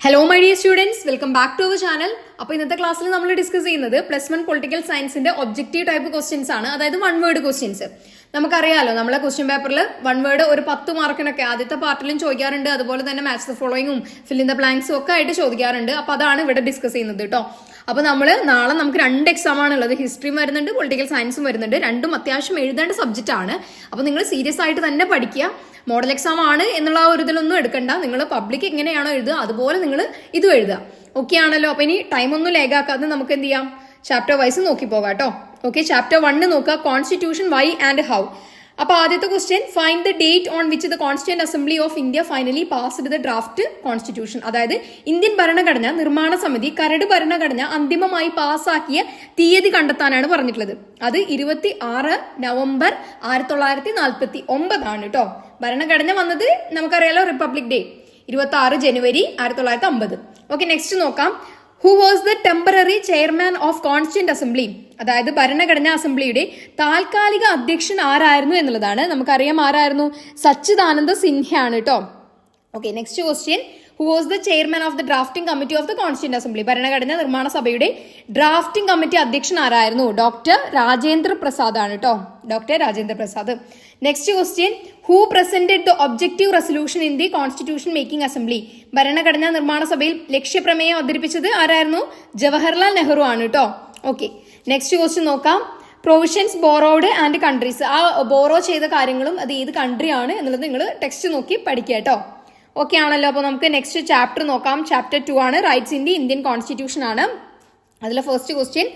Hello my dear students, welcome back to our channel. അപ്പോൾ ഇന്നത്തെ ക്ലാസ്സിൽ നമ്മൾ ഡിസ്കസ് ചെയ്യുന്നത് +1 പൊളിറ്റിക്കൽ സയൻസിന്റെ ഒബ്ജക്റ്റീവ് ടൈപ്പ് ക്വസ്റ്റ്യൻസ് ആണ്. അതായത് 1 വേർഡ് ക്വസ്റ്റ്യൻസ്. നമുക്കറിയാലോ, നമ്മളെ ക്വസ്റ്റ്യൻ പേപ്പറിൽ 1 വേർഡ് ഒരു 10 മാർക്കിനൊക്കെ ആദ്യത്തെ പാർട്ടിലും ചോദിക്കാറുണ്ട്. അതുപോലെ തന്നെ മാച്ച് ദ ഫോളോയിങ്ങും ഫിൽ ഇൻ ദ ബ്ലാങ്ക്സും ഒക്കെ ആയിട്ട് ചോദിക്കാറുണ്ട്. അപ്പോൾ അതാണ് ഇവിടെ ഡിസ്കസ് ചെയ്യുന്നത് കേട്ടോ. അപ്പോൾ നാളെ നമുക്ക് 2 എക്സാം ആണുള്ളത്. ഹിസ്റ്ററിയും വരുന്നുണ്ട്, പൊളിറ്റിക്കൽ സയൻസും വരുന്നുണ്ട്. രണ്ടും അത്യാവശ്യം എഴുതേണ്ട സബ്ജക്റ്റ് ആണ്. അപ്പോൾ നിങ്ങൾ സീരിയസ് ആയിട്ട് തന്നെ പഠിക്കുക. മോഡൽ എക്സാം ആണ് എന്നുള്ള ഒരു ഇതിലൊന്നും എടുക്കണ്ട. നിങ്ങൾ പബ്ലിക് എങ്ങനെയാണോ എഴുതുക അതുപോലെ നിങ്ങൾ ഇതും എഴുതുക. ഓക്കെ ആണല്ലോ. അപ്പൊ ഇനി ടൈം ഒന്നും ലേഗാക്കാതെ നമുക്ക് എന്ത് ചെയ്യാം, ചാപ്റ്റർ വൈസ് നോക്കി പോകാം കേട്ടോ. ഓക്കെ, ചാപ്റ്റർ 1 നോക്കുക, കോൺസ്റ്റിറ്റ്യൂഷൻ വൈ ആൻഡ് ഹൗ. അപ്പൊ ആദ്യത്തെ question, find the date on which the constituent assembly of India finally passed the draft constitution. അതായത് ഇന്ത്യൻ ഭരണഘടന നിർമ്മാണ സമിതി കരട് ഭരണഘടന അന്തിമമായി പാസ്സാക്കിയ തീയതി കണ്ടെത്താനാണ് പറഞ്ഞിട്ടുള്ളത്. അത് 26 നവംബർ 1949 ആണ് കേട്ടോ. ഭരണഘടന വന്നത് നമുക്കറിയാലോ, റിപ്പബ്ലിക് ഡേ 26 ജനുവരി 1950. ഓക്കെ, നെക്സ്റ്റ് നോക്കാം. Who was the temporary chairman of constituent assembly? അതായത് ഭരണഘടനാ അസംബ്ലിയുടെ താൽക്കാലിക അധ്യക്ഷൻ ആരായിരുന്നു എന്നുള്ളതാണ്. നമുക്കറിയാം ആരായിരുന്നു, സച്ചിദാനന്ദ സിൻഹ ആണ് കേട്ടോ. Okay, next question, who was the chairman of the drafting committee of the constituent assembly? ഭരണഘടനാ നിർമ്മാണ സഭയുടെ ഡ്രാഫ്റ്റിംഗ് കമ്മിറ്റി അധ്യക്ഷൻ ആരായിരുന്നു? ഡോക്ടർ രാജേന്ദ്ര പ്രസാദ് ആണ് കേട്ടോ. Doctor Rajendra Prasad. Next question, who presented the objective resolution in the constitution making assembly? ഭരണഘടനാ നിർമ്മാണ സഭയിൽ ലക്ഷ്യപ്രമേയം അവതരിപ്പിച്ചത് ആരായിരുന്നു? ജവഹർലാൽ നെഹ്റു ആണ് കേട്ടോ. ഓക്കെ, നെക്സ്റ്റ് ക്വസ്റ്റ്യൻ നോക്കാം. Provisions borrowed and countries. ആ ബോറോ ചെയ്ത കാര്യങ്ങളും അത് ഏത് കൺട്രി ആണ് എന്നുള്ളത് നിങ്ങൾ ടെക്സ്റ്റ് നോക്കി പഠിക്കുക കേട്ടോ. ഓക്കെ ആണല്ലോ. അപ്പോൾ നമുക്ക് നെക്സ്റ്റ് ചാപ്റ്റർ നോക്കാം. ചാപ്റ്റർ 2 ആണ്, rights in the Indian constitution ആണ്. അതിലെ first question,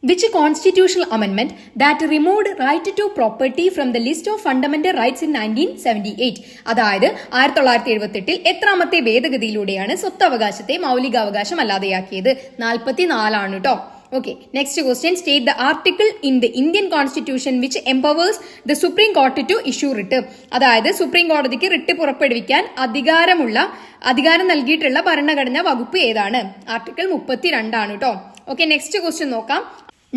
which constitutional amendment that removed right to property from the list of fundamental rights in 1978? അതായത് 1978 എത്രാമത്തെ ഭേദഗതിയിലൂടെയാണ് സ്വത്തവകാശത്തെ മൗലികാവകാശം അല്ലാതെയാക്കിയത്? 44 ആണ് കേട്ടോ. Okay, next question, state the article in the Indian constitution which empowers the supreme court to issue writ. അതായത് supreme കോടതിക്ക് writ പുറപ്പെടുവിക്കാൻ അധികാരം നൽകിയിട്ടുള്ള ഭരണഘടനാ വകുപ്പ് ഏതാണ്? ആർട്ടിക്കിൾ 32 ആണ് കേട്ടോ. ഓക്കെ, നെക്സ്റ്റ് ക്വസ്റ്റ്യൻ നോക്കാം.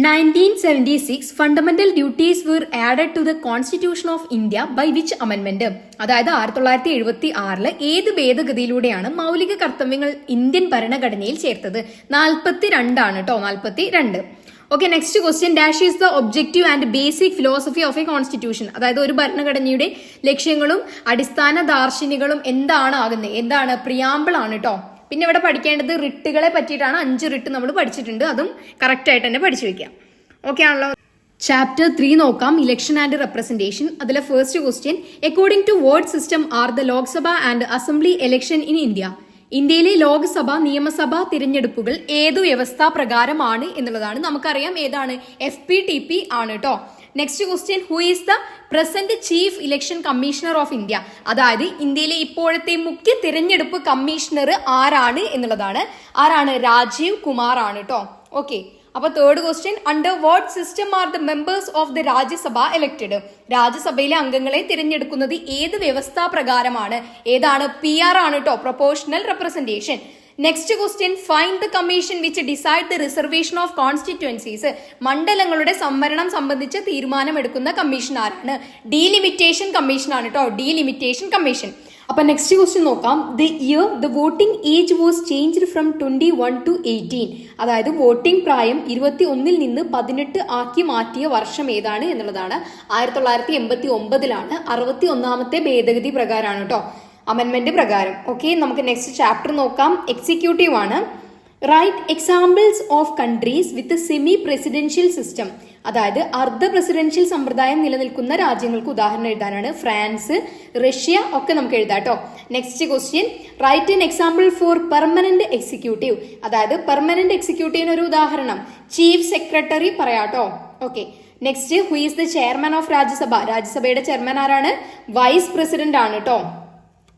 1976 fundamental duties were added to the Constitution of India by which amendment? അതായത് 1976 ഏത് ഭേദഗതിയിലൂടെയാണ് മൗലിക കർത്തവ്യങ്ങൾ ഇന്ത്യൻ ഭരണഘടനയിൽ ചേർത്തത്? 42 ആണ് കേട്ടോ. 42. Okay, next question, dash is the objective and basic philosophy of A constitution? അതായത് ഒരു ഭരണഘടനയുടെ ലക്ഷ്യങ്ങളും അടിസ്ഥാന ദാർശനികളും എന്താണ്? പ്രിയാമ്പിൾ ആണ് കേട്ടോ. പിന്നെ ഇവിടെ പഠിക്കേണ്ടത് റിട്ടുകളെ പറ്റിയിട്ടാണ്. 5 റിട്ട് നമ്മൾ പഠിച്ചിട്ടുണ്ട്. അതും കറക്റ്റ് ആയിട്ട് തന്നെ പഠിച്ചു വെക്കാം. ഓക്കെ ആണല്ലോ. ചാപ്റ്റർ 3 നോക്കാം, ഇലക്ഷൻ ആൻഡ് റെപ്രസെന്റേഷൻ. അതിലെ first question, according to what system are the Lok Sabha and assembly election in India? ഇന്ത്യയിലെ ലോക്സഭ നിയമസഭാ തിരഞ്ഞെടുപ്പുകൾ ഏതു വ്യവസ്ഥാ പ്രകാരമാണ് എന്നുള്ളതാണ്. നമുക്കറിയാം ഏതാണ്? FPTP ആണ് കേട്ടോ. Next question, who is the present chief election commissioner of India? അതായത് ഇന്ത്യയിലെ ഇപ്പോഴത്തെ മുഖ്യ തിരഞ്ഞെടുപ്പ് കമ്മീഷണർ ആരാണ് എന്നുള്ളതാണ്. ആരാണ്? രാജീവ് കുമാർ ആണ് കേട്ടോ. ഓക്കെ, അപ്പൊ third question, under what system are the members of the Rajya Sabha elected? രാജ്യസഭയിലെ അംഗങ്ങളെ തിരഞ്ഞെടുക്കുന്നത് ഏത് വ്യവസ്ഥാ പ്രകാരമാണ്? ഏതാണ്? PR ആണ് കേട്ടോ, proportional representation. Next question, find the commission which decide the reservation of constituencies. മണ്ഡലങ്ങളുടെ സംവരണം സംബന്ധിച്ച് തീരുമാനമെടുക്കുന്ന കമ്മീഷൻ ആരാണ്? ഡീലിമിറ്റേഷൻ കമ്മീഷൻ ആണ് കേട്ടോ. Delimitation commission. അപ്പൊ നെക്സ്റ്റ് ക്വസ്റ്റ്യൻ നോക്കാം. The year the voting age was changed from 21 to 18. അതായത് വോട്ടിംഗ് പ്രായം 21 നിന്ന് 18 ആക്കി മാറ്റിയ വർഷം ഏതാണ് എന്നുള്ളതാണ്. 1989 61ാമത്തെ ഭേദഗതി പ്രകാരമാണ് കേട്ടോ, അമെൻമെന്റ് പ്രകാരം. ഓക്കെ, നമുക്ക് നെക്സ്റ്റ് ചാപ്റ്റർ നോക്കാം. എക്സിക്യൂട്ടീവ് ആണ്. Right examples of countries with semi presidential system. അതായത് അർദ്ധ പ്രസിഡൻഷ്യൽ സമ്പ്രദായം നിലനിൽക്കുന്ന രാജ്യങ്ങൾക്ക് ഉദാഹരണം എഴുതാനാണ്. ഫ്രാൻസ്, റഷ്യ ഒക്കെ നമുക്ക് എഴുതാം കേട്ടോ. Next question, write an example for permanent executive. അതായത് പെർമനന്റ് എക്സിക്യൂട്ടീവിന് ഒരു ഉദാഹരണം ചീഫ് സെക്രട്ടറി പറയാട്ടോ. Okay, next, who is the chairman of Rajya Sabha? രാജ്യസഭയുടെ ചെയർമാൻ ആരാണ്? വൈസ് പ്രസിഡന്റ് ആണ് കേട്ടോ.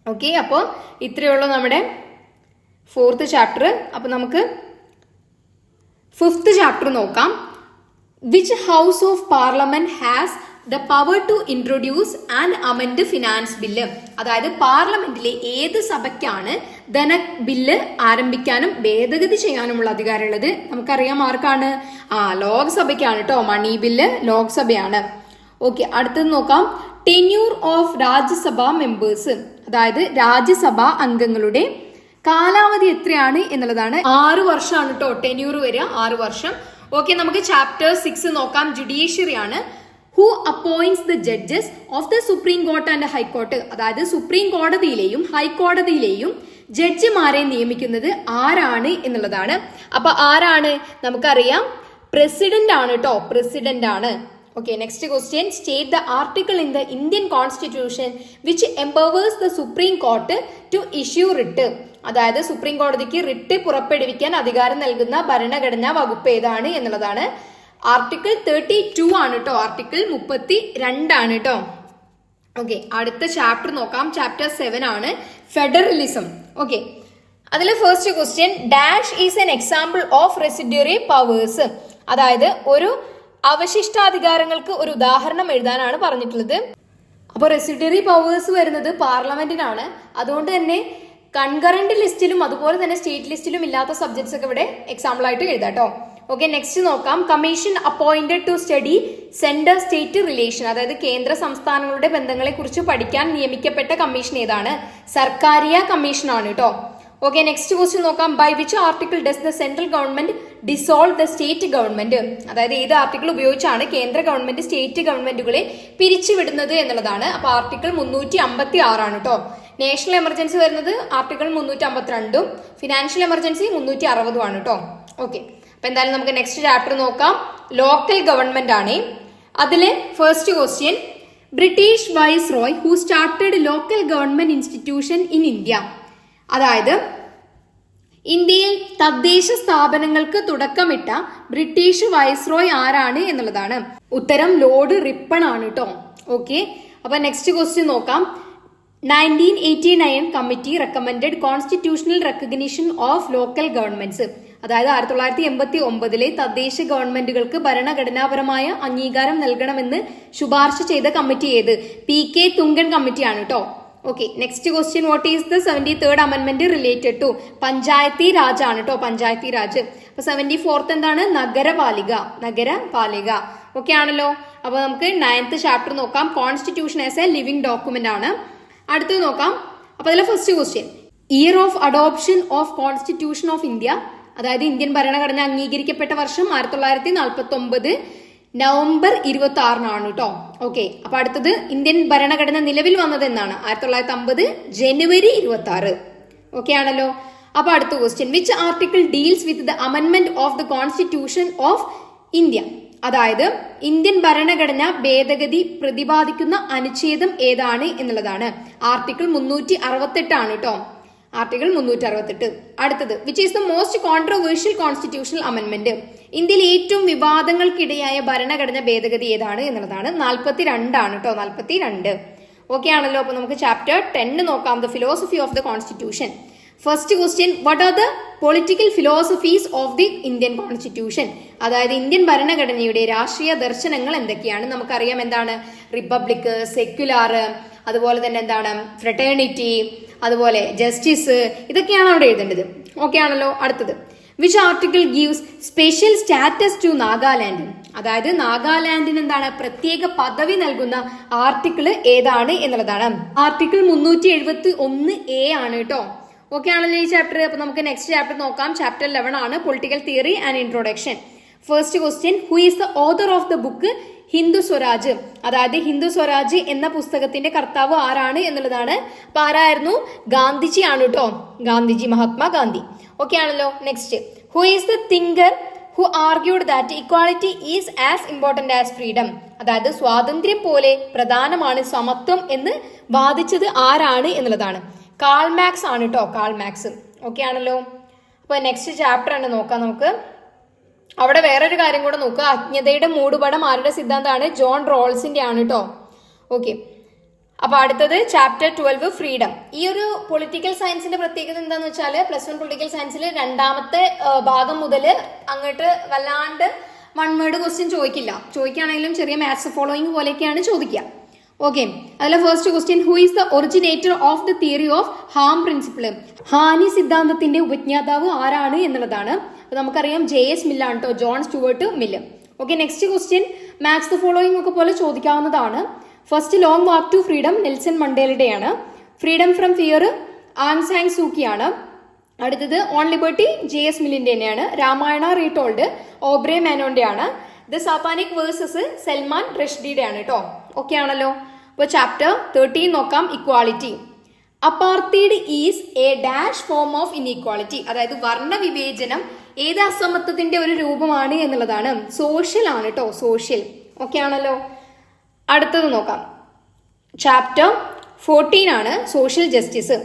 ഓക്കെ, അപ്പോൾ ഇത്രയുള്ള നമ്മുടെ 4th ചാപ്റ്റർ. അപ്പൊ നമുക്ക് 5th ചാപ്റ്റർ നോക്കാം. Which house of parliament has the power to introduce and amend finance bill? അതായത് പാർലമെന്റിലെ ഏത് സഭയ്ക്കാണ് ധന ബില്ല് ആരംഭിക്കാനും ഭേദഗതി ചെയ്യാനുമുള്ള അധികാരമുള്ളത്? നമുക്കറിയാം ആർക്കാണ്? ലോക്സഭയ്ക്കാണ് കേട്ടോ. മണി ബില്ല് ലോക്സഭയാണ്. ഓക്കെ, അടുത്തത് നോക്കാം. Tenure of Rajya Sabha members. അതായത് രാജ്യസഭാ അംഗങ്ങളുടെ കാലാവധി എത്രയാണ് എന്നുള്ളതാണ്. 6 വർഷമാണ് കേട്ടോ ടെന്യൂർ വരിക, 6 വർഷം. ഓക്കെ, നമുക്ക് ചാപ്റ്റർ 6 നോക്കാം. ജുഡീഷ്യറി ആണ്. Who appoints the judges of the supreme court and high court. അതായത് സുപ്രീം കോടതിയിലെയും ഹൈക്കോടതിയിലെയും ജഡ്ജിമാരെ നിയമിക്കുന്നത് ആരാണ് എന്നുള്ളതാണ്. അപ്പൊ ആരാണ്? നമുക്കറിയാം പ്രസിഡന്റ് ആണ് കേട്ടോ, പ്രസിഡന്റ് ആണ്. Okay, next question. State the article in the Indian Constitution which empowers the Supreme Court to issue writ. അതായത് സുപ്രീം കോടതിക്ക് റിട്ട് പുറപ്പെടുവിക്കാൻ അധികാരം നൽകുന്ന ഭരണഘടനാ വകുപ്പ് ഏതാണ് എന്നുള്ളതാണ്. ആർട്ടിക്കിൾ 32 ആണ് കേട്ടോ, ആർട്ടിക്കിൾ 32 ആണ് കേട്ടോ. ഓക്കെ, അടുത്ത ചാപ്റ്റർ നോക്കാം. ചാപ്റ്റർ 7 ആണ് ഫെഡറലിസം. ഓക്കെ, അതിൽ first question, dash is an example of residuary powers. അതായത് ഒരു അവശിഷ്ടാധികാരങ്ങൾക്ക് ഒരു ഉദാഹരണം എഴുതാനാണ് പറഞ്ഞിട്ടുള്ളത്. അപ്പോൾ റെസിഡ്യൂറി പവേഴ്സ് വരുന്നത് പാർലമെന്റിനാണ്. അതുകൊണ്ട് തന്നെ കൺകറന്റ് ലിസ്റ്റിലും അതുപോലെ തന്നെ സ്റ്റേറ്റ് ലിസ്റ്റിലും ഇല്ലാത്ത സബ്ജക്ട്സ് ഒക്കെ ഇവിടെ എക്സാമ്പിൾ ആയിട്ട് എഴുതാം കേട്ടോ. ഓക്കെ, നെക്സ്റ്റ് നോക്കാം. Commission appointed to study centre state relation. അതായത് കേന്ദ്ര സംസ്ഥാനങ്ങളുടെ ബന്ധങ്ങളെ കുറിച്ച് പഠിക്കാൻ നിയമിക്കപ്പെട്ട കമ്മീഷൻ ഏതാണ്? സർക്കാരിയ കമ്മീഷൻ ആണ് കേട്ടോ. ഓക്കെ, നെക്സ്റ്റ് ക്വസ്റ്റ്യൻ നോക്കാം. By which article does the central government dissolve the state government. അതായത് ഏത് ആർട്ടിക്കിൾ ഉപയോഗിച്ചാണ് കേന്ദ്ര ഗവൺമെന്റ് സ്റ്റേറ്റ് ഗവൺമെന്റുകളെ പിരിച്ചുവിടുന്നത് എന്നുള്ളതാണ്. അപ്പൊ ആർട്ടിക്കിൾ 356 ആണ് കേട്ടോ. നാഷണൽ എമർജൻസി വരുന്നത് ആർട്ടിക്കിൾ 352, ഫിനാൻഷ്യൽ എമർജൻസി 360 ആണ് കേട്ടോ. ഓക്കെ, അപ്പൊ എന്തായാലും നമുക്ക് നെക്സ്റ്റ് ചാപ്റ്റർ നോക്കാം. ലോക്കൽ ഗവൺമെന്റ് ആണ്. അതിലെ first question, British viceroy who started local government institution in India. അതായത് ഇന്ത്യയിൽ തദ്ദേശ സ്ഥാപനങ്ങൾക്ക് തുടക്കമിട്ട ബ്രിട്ടീഷ് വൈസ്രോയ് ആരാണ് എന്നുള്ളതാണ്. ഉത്തരം ലോർഡ് റിപ്പൺ ആണ് കേട്ടോ. ഓക്കെ, അപ്പൊ നെക്സ്റ്റ് ക്വസ്റ്റ്യൻ നോക്കാം. 1989 committee recommended constitutional recognition of local governments. അതായത് 1989 തദ്ദേശ ഗവൺമെന്റുകൾക്ക് ഭരണഘടനാപരമായ അംഗീകാരം നൽകണമെന്ന് ശുപാർശ ചെയ്ത കമ്മിറ്റി ഏത്? PK തുങ്കൻ കമ്മിറ്റിയാണ് കേട്ടോ. Okay, next question, what is the 73rd amendment related to? Panchayati Raj ആണ് കേട്ടോ, പഞ്ചായത്തി രാജ്. അപ്പൊ 74th എന്താണ്? നഗരപാലിക, നഗരപാലിക. ഓക്കെ ആണല്ലോ. അപ്പൊ നമുക്ക് 9th ചാപ്റ്റർ നോക്കാം. Constitution as A living document ആണ്. അടുത്തത് നോക്കാം. അപ്പൊ അതിലെ first question, year of adoption of constitution of India. അതായത് ഇന്ത്യൻ ഭരണഘടന അംഗീകരിക്കപ്പെട്ട വർഷം 1949 നവംബർ 26 കേട്ടോ. ഓക്കെ, അപ്പൊ അടുത്തത് ഇന്ത്യൻ ഭരണഘടന നിലവിൽ വന്നത് എന്നാണ്? 1950 ജനുവരി 26. ഓക്കെ ആണല്ലോ. അപ്പൊ അടുത്ത question, which article deals with the അമെൻമെന്റ് of the constitution of India. അതായത് ഇന്ത്യൻ ഭരണഘടന ഭേദഗതി പ്രതിപാദിക്കുന്ന അനുച്ഛേദം ഏതാണ് എന്നുള്ളതാണ്. ആർട്ടിക്കിൾ 368 ആണ് കേട്ടോ, ആർട്ടിക്കിൾ 368. അടുത്തത്, which is the most controversial constitutional അമെൻമെന്റ്. ഇന്ത്യയിൽ ഏറ്റവും വിവാദങ്ങൾക്കിടയായ ഭരണഘടന ഭേദഗതി ഏതാണ് എന്നുള്ളതാണ്. 42 ആണ് കേട്ടോ, 42. ഓക്കെ ആണല്ലോ. അപ്പൊ നമുക്ക് ചാപ്റ്റർ 10 നോക്കാം. The philosophy of the constitution. First question, what are the political philosophies of the Indian constitution. അതായത് ഇന്ത്യൻ ഭരണഘടനയുടെ രാഷ്ട്രീയ ദർശനങ്ങൾ എന്തൊക്കെയാണ്? നമുക്കറിയാം എന്താണ്? റിപ്പബ്ലിക്, സെക്യുലാർ, അതുപോലെ തന്നെ എന്താണ് ഫ്രട്ടേണിറ്റി, അതുപോലെ ജസ്റ്റിസ്, ഇതൊക്കെയാണ് അവിടെ എഴുതേണ്ടത്. ഓക്കെ ആണല്ലോ. അടുത്തത്, which article gives special status to Nagaland. അതായത് നാഗാലാൻഡിന് എന്താണ് പ്രത്യേക പദവി നൽകുന്ന ആർട്ടിക്കിൾ ഏതാണ് എന്നുള്ളതാണ്. ആർട്ടിക്കിൾ 371A ആണ് കേട്ടോ. ഓക്കെ ആണല്ലോ ഈ ചാപ്റ്റർ. അപ്പൊ നമുക്ക് നെക്സ്റ്റ് ചാപ്റ്റർ നോക്കാം. ചാപ്റ്റർ 11 ആണ് political theory and introduction. First question, who is the author of the book Hindu Swaraj. അതായത് ഹിന്ദു സ്വരാജ് എന്ന പുസ്തകത്തിന്റെ കർത്താവ് ആരാണ് എന്നുള്ളതാണ്. അപ്പൊ ആരായിരുന്നു? ഗാന്ധിജി ആണ് കേട്ടോ, ഗാന്ധിജി, മഹാത്മാഗാന്ധി. ഓക്കെ ആണല്ലോ. Next, who is the thinker who argued that equality is as important as freedom. അതായത് സ്വാതന്ത്ര്യം പോലെ പ്രധാനമാണ് സമത്വം എന്ന് വാദിച്ചത് ആരാണ് എന്നുള്ളതാണ്. കാൾ മാക്സ് ആണ് കേട്ടോ, കാൾ മാക്സ്. ഓക്കെ ആണല്ലോ. അപ്പൊ നെക്സ്റ്റ് ചാപ്റ്റർ ആണ് നോക്കാം നമുക്ക്. അവിടെ വേറൊരു കാര്യം കൂടെ നോക്കുക. അജ്ഞതയുടെ മൂടുപടം ആരുടെ സിദ്ധാന്തമാണ്? ജോൺ റോൾസിന്റെ ആണ് കേട്ടോ. ഓക്കെ, അപ്പൊ അടുത്തത് ചാപ്റ്റർ 12 ഫ്രീഡം. ഈ ഒരു പൊളിറ്റിക്കൽ സയൻസിന്റെ പ്രത്യേകത എന്താന്ന് വെച്ചാൽ +1 പൊളിറ്റിക്കൽ സയൻസിൽ രണ്ടാമത്തെ ഭാഗം മുതൽ അങ്ങോട്ട് വല്ലാണ്ട് വൺ വേർഡ് ക്വസ്റ്റ്യൻ ചോദിക്കുകയാണെങ്കിലും ചെറിയ മാത്സ് ഫോളോയിങ് പോലെയൊക്കെയാണ് ചോദിക്കുക. ഓക്കെ, അതിലെ first question, who is the originator of the theory of harm principle. ഹാനി സിദ്ധാന്തത്തിന്റെ ഉപജ്ഞാതാവ് ആരാണ് എന്നുള്ളതാണ്. അപ്പൊ നമുക്കറിയാം JS മില്ലാണ് കേട്ടോ, John Stuart Mill. Okay, next question, match the following ഒക്കെ പോലെ ചോദിക്കാവുന്നതാണ്. First, long walk to freedom Nelson മണ്ടേലയുടെയാണ്. Freedom from fear Aung San സൂക്കിയാണ്. അടുത്തത് ഓൺ ലിബർട്ടി JS മില്ലിന്റെ തന്നെയാണ്. രാമായണ റീടോൾഡ് ഓബ്രെ മേനോന്റെ ആണ്. ദ സാത്താനിക് വേഴ്സസ് സൽമാൻ റഷ്ദിയുടെ ആണ് കേട്ടോ. ഓക്കെ ആണല്ലോ. അപ്പോൾ ചാപ്റ്റർ 13 നോക്കാം. Equality. Apartheid is a dash form of inequality. അതായത് വർണ്ണ വിവേചനം ഏത് അസമത്വത്തിന്റെ ഒരു രൂപമാണ് എന്നുള്ളതാണ്. സോഷ്യൽ ആണ് കേട്ടോ, സോഷ്യൽ. ഓക്കെ ആണല്ലോ. അടുത്തത് നോക്കാം. ചാപ്റ്റർ 14 ആണ് social justice.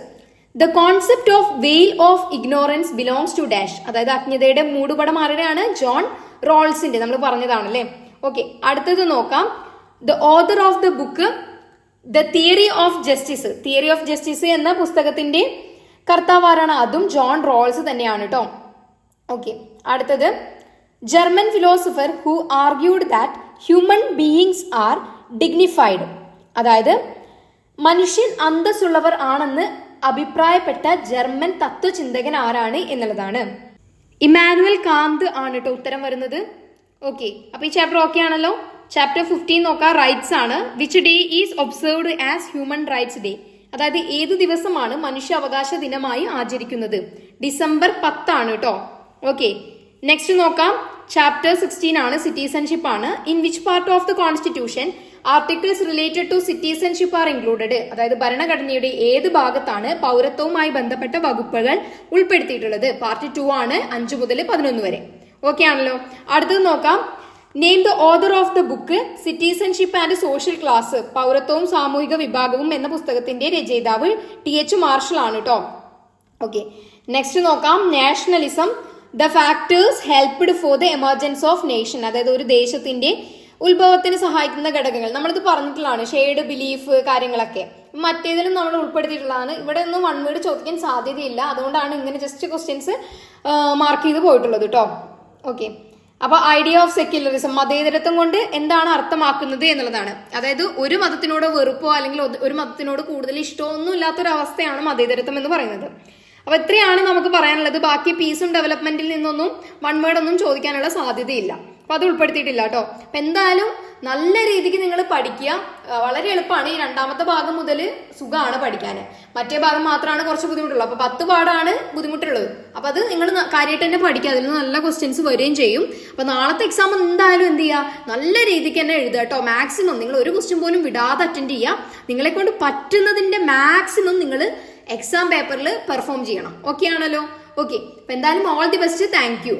The concept of veil of ignorance belongs to dash. അതായത് അജ്ഞതയുടെ മൂടുപടം ആരുടെയാണ്? ജോൺ റോൾസിന്റെ. നമ്മൾ പറഞ്ഞതാണല്ലേ. ഓക്കെ. അടുത്തത് നോക്കാം. The author of the book the theory of justice. Theory of justice എന്ന പുസ്തകത്തിന്റെ കർത്താവാരാണ്? അതും ജോൺ റോൾസ് തന്നെയാണ് കേട്ടോ. ഓക്കെ. അടുത്തത് German philosopher who argued that human beings R dignified. അതായത് മനുഷ്യൻ അന്തസ്സുള്ളവർ ആണെന്ന് അഭിപ്രായപ്പെട്ട ജർമ്മൻ തത്വചിന്തകൻ ആരാണ് എന്നുള്ളതാണ്. ഇമാനുവൽ കാന്ത് ആണ് കേട്ടോ ഉത്തരം വരുന്നത്. ഓക്കെ. അപ്പൊ ഈ ചാപ്റ്റർ ഓക്കെ ആണല്ലോ. ചാപ്റ്റർ 15 നോക്കാം. റൈറ്റ്സ് ആണ്. Which day is observed as human rights day. അതായത് ഏത് ദിവസമാണ് മനുഷ്യാവകാശ ദിനമായി ആചരിക്കുന്നത്? ഡിസംബർ 10 ആണ് കേട്ടോ. ഓക്കെ. നെക്സ്റ്റ് നോക്കാം. ചാപ്റ്റർ 16 ആണ് സിറ്റിസൺഷിപ്പ് ആണ്. In which part of the constitution articles related to citizenship are included. അതായത് ഭരണഘടനയുടെ ഏത് ഭാഗത്താണ് പൗരത്വവുമായി ബന്ധപ്പെട്ട വകുപ്പുകൾ ഉൾപ്പെടുത്തിയിട്ടുള്ളത്? പാർട്ട് 2 ആണ്. 5 മുതൽ 11 വരെ. ഓക്കെ ആണല്ലോ. അടുത്തത് നോക്കാം. Name the author of the book citizenship and social class. പൗരത്വവും സാമൂഹിക വിഭാഗവും എന്ന പുസ്തകത്തിന്റെ രചയിതാവ് TH മാർഷൽ ആണ് കേട്ടോ. ഓക്കെ. നെക്സ്റ്റ് നോക്കാം. Nationalism the factors helped for the emergence of nation. അതായത് ഒരു ദേശത്തിന്റെ ഉത്ഭവത്തിന് സഹായിക്കുന്ന ഘടകങ്ങൾ. നമ്മളിത് പറഞ്ഞിട്ടുള്ളതാണ്. ഷെയ്ഡ്, ബിലീഫ്, കാര്യങ്ങളൊക്കെ മറ്റേതിലും നമ്മൾ ഉൾപ്പെടുത്തിയിട്ടുള്ളതാണ്. ഇവിടെ ഒന്നും വൺ വേർഡ് ചോദിക്കാൻ സാധ്യതയില്ല. അതുകൊണ്ടാണ് ഇങ്ങനെ ജസ്റ്റ് ക്വസ്റ്റ്യൻസ് മാർക്ക് ചെയ്ത് പോയിട്ടുള്ളത് കേട്ടോ. ഓക്കെ. അപ്പൊ ഐഡിയ ഓഫ് സെക്യുലറിസം, മതേതരത്വം കൊണ്ട് എന്താണ് അർത്ഥമാക്കുന്നത് എന്നുള്ളതാണ്. അതായത് ഒരു മതത്തിനോട് വെറുപ്പോ അല്ലെങ്കിൽ ഒരു മതത്തിനോട് കൂടുതൽ ഇഷ്ടമോ ഒന്നും ഇല്ലാത്തൊരവസ്ഥയാണ് മതേതരത്വം എന്ന് പറയുന്നത്. അപ്പൊ ഇത്രയാണ് നമുക്ക് പറയാനുള്ളത്. ബാക്കി പീസും ഡെവലപ്മെന്റിൽ നിന്നൊന്നും വൺ വേർഡ് ഒന്നും ചോദിക്കാനുള്ള സാധ്യതയില്ല. അപ്പൊ അത് ഉൾപ്പെടുത്തിയിട്ടില്ല കേട്ടോ. അപ്പൊ എന്തായാലും നല്ല രീതിക്ക് നിങ്ങൾ പഠിക്കുക. വളരെ എളുപ്പമാണ്. ഈ രണ്ടാമത്തെ ഭാഗം മുതൽ സുഖമാണ് പഠിക്കാൻ. മറ്റേ ഭാഗം മാത്രമാണ് കുറച്ച് ബുദ്ധിമുട്ടുള്ളത്. അപ്പൊ 10 പാടാണ് ബുദ്ധിമുട്ടുള്ളത്. അപ്പൊ അത് നിങ്ങൾ കാര്യമായിട്ട് തന്നെ പഠിക്കുക. അതിൽ നിന്ന് നല്ല ക്വസ്റ്റ്യൻസ് വരികയും ചെയ്യും. അപ്പൊ നാളത്തെ എക്സാം എന്തായാലും എന്ത് ചെയ്യുക, നല്ല രീതിക്ക് തന്നെ എഴുതുക കേട്ടോ. മാക്സിമം നിങ്ങൾ ഒരു ക്വസ്റ്റ്യൻ പോലും വിടാതെ അറ്റൻഡ് ചെയ്യുക. നിങ്ങളെ കൊണ്ട് പറ്റുന്നതിന്റെ മാക്സിമം നിങ്ങൾ എക്സാം പേപ്പറിൽ പെർഫോം ചെയ്യണം. ഓക്കെ ആണല്ലോ. ഓക്കെ. അപ്പൊ എന്തായാലും all the best. Thank you.